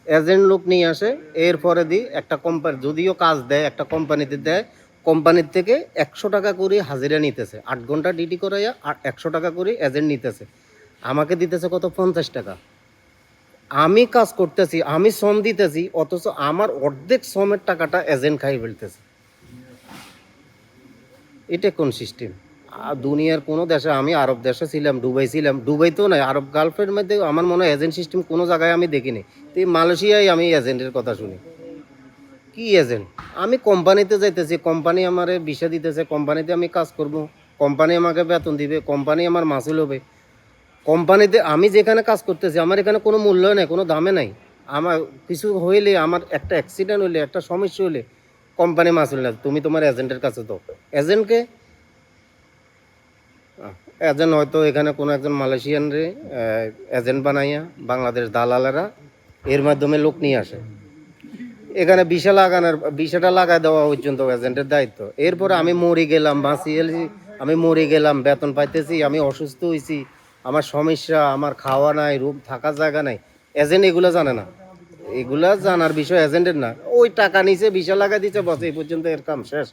Agent লোক নিয়ে আসে, এরপরে দিই একটা কোম্পানি যদিও কাজ দেয় একটা কোম্পানিতে দেয়, কোম্পানির থেকে 100 টাকা করে হাজিরা নিতেছে, 8 ঘন্টা ডিউটি করাইয়া আর 100 টাকা করে এজেন্ট নিতেছে, আমাকে দিতেছে কত 50 টাকা। আমি কাজ করতেছি, আমি শ্রম দিতেছি, অথচ আমার অর্ধেক শ্রমের টাকাটা এজেন্ট খাই ফেলতেছে। এটা কোন সিস্টেম? দুনিয়ার কোনো দেশে, আমি আরব দেশে ছিলাম, দুবাই ছিলাম, দুবাইতেও নাই, আরব গালফের মধ্যে আমার মনে হয় এজেন্ট সিস্টেম কোনো জায়গায় আমি দেখিনি। তো এই মালয়েশিয়ায় আমি এজেন্টের কথা শুনি। কি এজেন্ট? আমি কোম্পানিতে যাইতেছি, কোম্পানি আমারে ভিসা দিতেছে, কোম্পানিতে আমি কাজ করব, কোম্পানি আমাকে বেতন দিবে, কোম্পানি আমার মাসুল হবে। কোম্পানিতে আমি যেখানে কাজ করতেছি আমার এখানে কোনো মূল্য নাই, কোনো দামে নাই। আমার কিছু হইলে, আমার একটা অ্যাক্সিডেন্ট হইলে, একটা সমস্যা হইলে কোম্পানি মাসুল না, তুমি তোমার এজেন্টের কাছে দাও। এজেন্টকে এজেন্ট হয়তো এখানে কোনো একজন মালয়েশিয়ান রে এজেন্ট বানাইয়া বাংলাদেশ দালালেরা এর মাধ্যমে লোক নিয়ে আসে, এখানে বিষাটা লাগাই দেওয়া পর্যন্ত এজেন্টের দায়িত্ব। এরপরে আমি মরে গেলাম, বাঁচি গেছি, আমি মরে গেলাম, বেতন পাইতেছি, আমি অসুস্থ হয়েছি, আমার সমস্যা, আমার খাওয়া নাই, রুম থাকার জায়গা নাই, এজেন্ট এগুলো জানে না। এগুলা জানার বিষয় এজেন্টের না। ওই টাকা নিচে ভিসা লাগাই দিচ্ছে, বসে এই পর্যন্ত এর কাম শেষ।